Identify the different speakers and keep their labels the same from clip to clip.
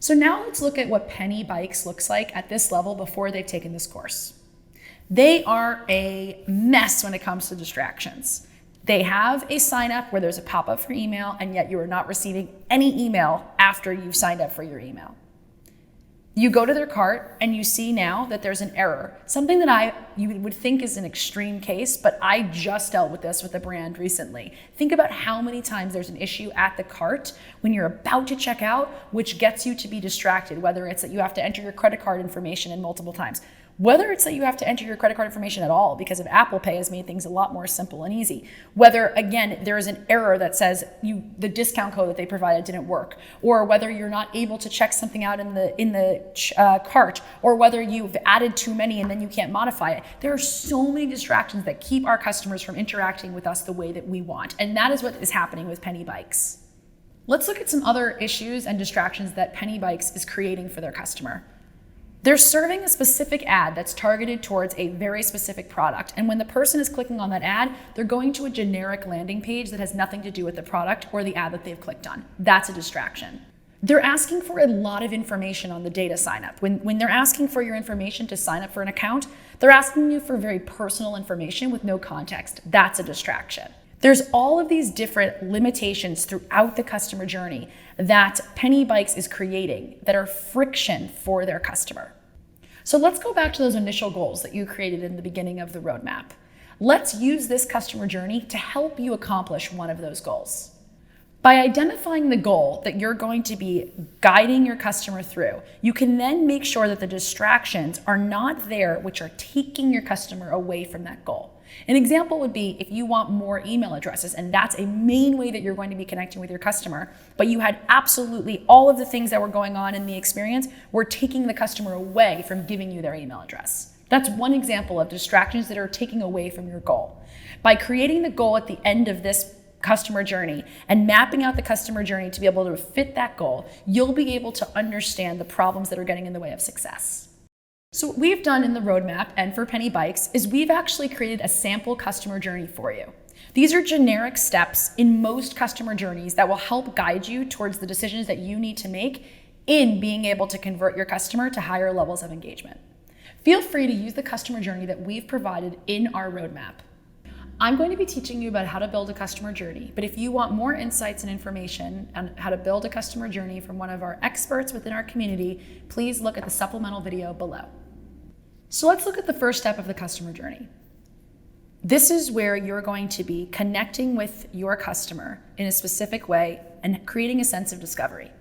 Speaker 1: So now let's look at what Penny Bikes looks like at this level before they've taken this course. They are a mess when it comes to distractions. They have a sign up where there's a pop-up for email, and yet you are not receiving any email after you've signed up for your email. You go to their cart and you see now that there's an error, something that you would think is an extreme case, but I just dealt with this with a brand recently. Think about how many times there's an issue at the cart when you're about to check out, which gets you to be distracted, whether it's that you have to enter your credit card information in multiple times, whether it's that you have to enter your credit card information at all because of Apple Pay has made things a lot more simple and easy. Whether, again, there is an error that says the discount code that they provided didn't work, or whether you're not able to check something out in the cart, or whether you've added too many and then you can't modify it. There are so many distractions that keep our customers from interacting with us the way that we want. And that is what is happening with Penny Bikes. Let's look at some other issues and distractions that Penny Bikes is creating for their customer. They're serving a specific ad that's targeted towards a very specific product. And when the person is clicking on that ad, they're going to a generic landing page that has nothing to do with the product or the ad that they've clicked on. That's a distraction. They're asking for a lot of information on the data sign up. When they're asking for your information to sign up for an account, they're asking you for very personal information with no context. That's a distraction. There's all of these different limitations throughout the customer journey that Penny Bikes is creating that are friction for their customer. So let's go back to those initial goals that you created in the beginning of the roadmap. Let's use this customer journey to help you accomplish one of those goals. By identifying the goal that you're going to be guiding your customer through, you can then make sure that the distractions are not there, which are taking your customer away from that goal. An example would be if you want more email addresses, and that's a main way that you're going to be connecting with your customer, but you had absolutely all of the things that were going on in the experience were taking the customer away from giving you their email address. That's one example of distractions that are taking away from your goal. By creating the goal at the end of this customer journey and mapping out the customer journey to be able to fit that goal, you'll be able to understand the problems that are getting in the way of success. So what we've done in the roadmap and for Penny Bikes is we've actually created a sample customer journey for you. These are generic steps in most customer journeys that will help guide you towards the decisions that you need to make in being able to convert your customer to higher levels of engagement. Feel free to use the customer journey that we've provided in our roadmap. I'm going to be teaching you about how to build a customer journey, but if you want more insights and information on how to build a customer journey from one of our experts within our community, please look at the supplemental video below. So let's look at the first step of the customer journey. This is where you're going to be connecting with your customer in a specific way and creating a sense of discovery.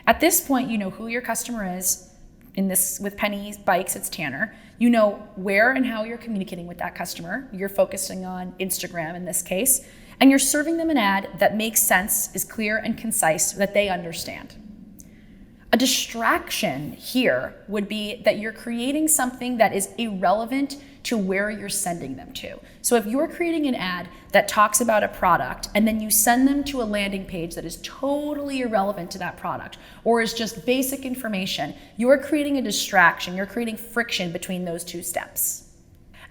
Speaker 1: At this point, you know who your customer is. In this, with Penny Bikes, it's Tanner. You know where and how you're communicating with that customer. You're focusing on Instagram in this case, and you're serving them an ad that makes sense, is clear and concise, that they understand. A distraction here would be that you're creating something that is irrelevant to where you're sending them to. So if you're creating an ad that talks about a product and then you send them to a landing page that is totally irrelevant to that product or is just basic information, you're creating a distraction, you're creating friction between those two steps.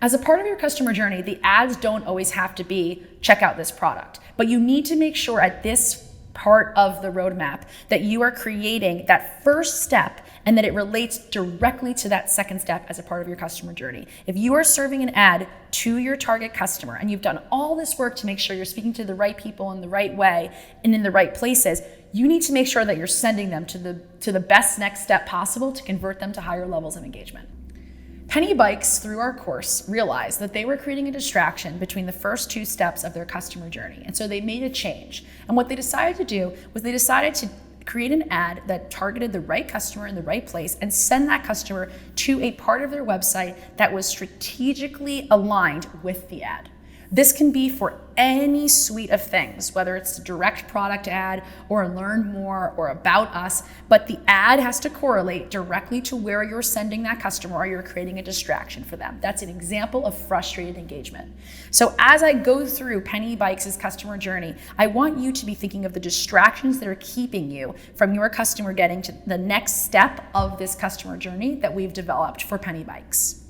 Speaker 1: As a part of your customer journey, the ads don't always have to be check out this product, but you need to make sure at this part of the roadmap that you are creating that first step and that it relates directly to that second step as a part of your customer journey. If you are serving an ad to your target customer and you've done all this work to make sure you're speaking to the right people in the right way and in the right places, you need to make sure that you're sending them to the best next step possible to convert them to higher levels of engagement. Penny Bikes, through our course, realized that they were creating a distraction between the first two steps of their customer journey. And so they made a change. And what they decided to do was they decided to create an ad that targeted the right customer in the right place and send that customer to a part of their website that was strategically aligned with the ad. This can be for any suite of things, whether it's a direct product ad or learn more or about us, but the ad has to correlate directly to where you're sending that customer or you're creating a distraction for them. That's an example of frustrated engagement. So as I go through Penny Bikes' customer journey, I want you to be thinking of the distractions that are keeping you from your customer getting to the next step of this customer journey that we've developed for Penny Bikes.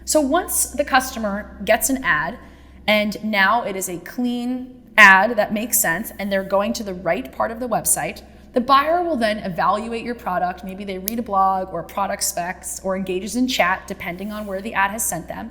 Speaker 1: So once the customer gets an ad, and now it is a clean ad that makes sense and they're going to the right part of the website, The buyer will then evaluate your product. Maybe they read a blog or product specs or engages in chat, depending on where the ad has sent them.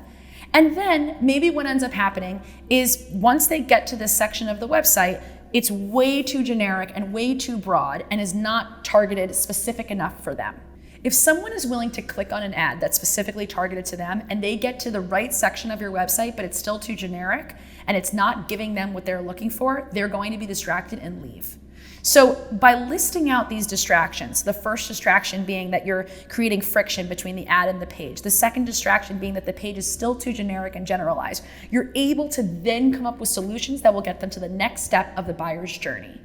Speaker 1: And then maybe what ends up happening is once they get to this section of the website, it's way too generic and way too broad and is not targeted specific enough for them. If someone is willing to click on an ad that's specifically targeted to them and they get to the right section of your website, but it's still too generic and it's not giving them what they're looking for, they're going to be distracted and leave. So by listing out these distractions, the first distraction being that you're creating friction between the ad and the page, the second distraction being that the page is still too generic and generalized, you're able to then come up with solutions that will get them to the next step of the buyer's journey.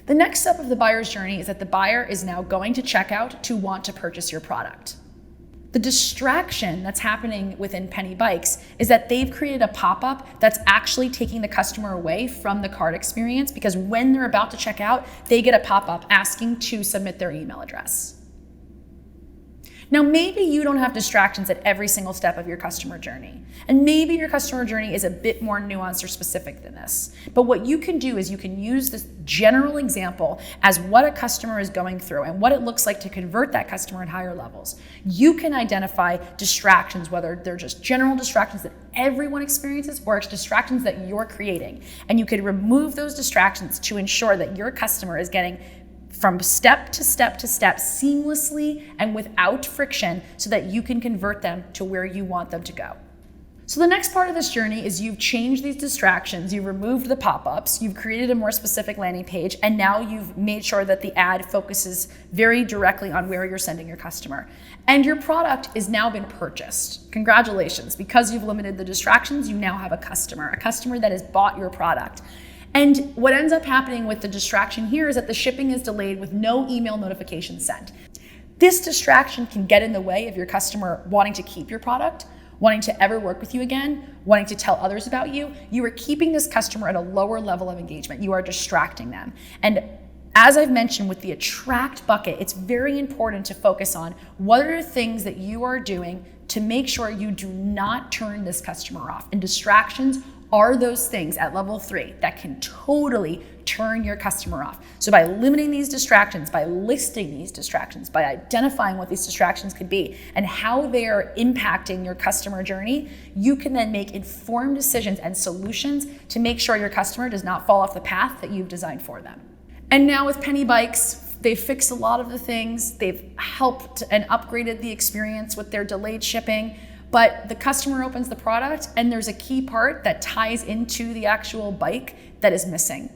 Speaker 1: The next step of the buyer's journey is that the buyer is now going to check out to want to purchase your product. The distraction that's happening within Penny Bikes is that they've created a pop-up that's actually taking the customer away from the cart experience, because when they're about to check out, they get a pop-up asking to submit their email address. Now, maybe you don't have distractions at every single step of your customer journey, and maybe your customer journey is a bit more nuanced or specific than this. But what you can do is you can use this general example as what a customer is going through and what it looks like to convert that customer at higher levels. You can identify distractions, whether they're just general distractions that everyone experiences or it's distractions that you're creating. And you can remove those distractions to ensure that your customer is getting from step to step to step seamlessly and without friction so that you can convert them to where you want them to go. So the next part of this journey is you've changed these distractions, you've removed the pop-ups, you've created a more specific landing page, and now you've made sure that the ad focuses very directly on where you're sending your customer. And your product is now been purchased. Congratulations, because you've limited the distractions, you now have a customer that has bought your product. And what ends up happening with the distraction here is that the shipping is delayed with no email notification sent. This distraction can get in the way of your customer wanting to keep your product, wanting to ever work with you again, wanting to tell others about you. You are keeping this customer at a lower level of engagement. You are distracting them. And as I've mentioned with the attract bucket, it's very important to focus on what are the things that you are doing to make sure you do not turn this customer off. And distractions are those things at level 3 that can totally turn your customer off. So by limiting these distractions, by listing these distractions, by identifying what these distractions could be and how they are impacting your customer journey, you can then make informed decisions and solutions to make sure your customer does not fall off the path that you've designed for them. And now with Penny Bikes, they've fixed a lot of the things. They've helped and upgraded the experience with their delayed shipping. But the customer opens the product and there's a key part that ties into the actual bike that is missing.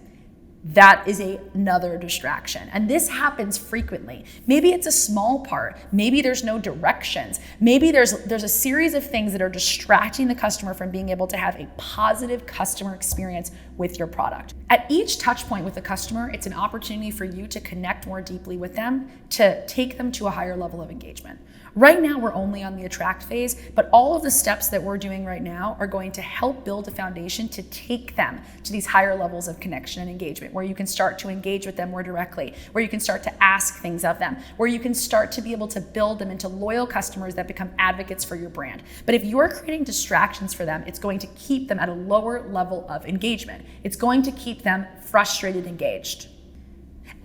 Speaker 1: That is another distraction. And this happens frequently. Maybe it's a small part. Maybe there's no directions. Maybe there's a series of things that are distracting the customer from being able to have a positive customer experience with your product. At each touch point with the customer, it's an opportunity for you to connect more deeply with them, to take them to a higher level of engagement. Right now, we're only on the attract phase, but all of the steps that we're doing right now are going to help build a foundation to take them to these higher levels of connection and engagement, where you can start to engage with them more directly, where you can start to ask things of them, where you can start to be able to build them into loyal customers that become advocates for your brand. But if you're creating distractions for them, it's going to keep them at a lower level of engagement. It's going to keep them frustrated, engaged.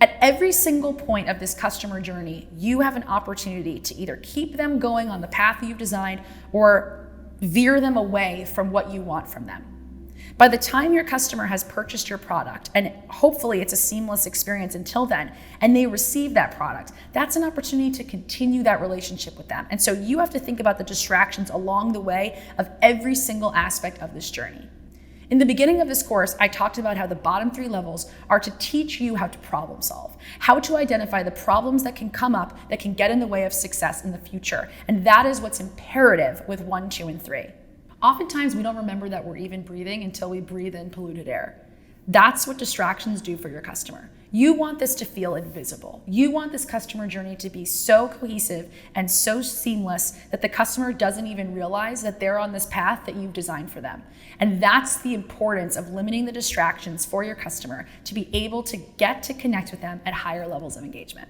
Speaker 1: At every single point of this customer journey, you have an opportunity to either keep them going on the path you've designed or veer them away from what you want from them. By the time your customer has purchased your product, and hopefully it's a seamless experience until then, and they receive that product, that's an opportunity to continue that relationship with them. And so you have to think about the distractions along the way of every single aspect of this journey. In the beginning of this course, I talked about how the bottom 3 levels are to teach you how to problem solve, how to identify the problems that can come up that can get in the way of success in the future. And that is what's imperative with 1, 2, and 3. Oftentimes, we don't remember that we're even breathing until we breathe in polluted air. That's what distractions do for your customer. You want this to feel invisible. You want this customer journey to be so cohesive and so seamless that the customer doesn't even realize that they're on this path that you've designed for them. And that's the importance of limiting the distractions for your customer to be able to get to connect with them at higher levels of engagement.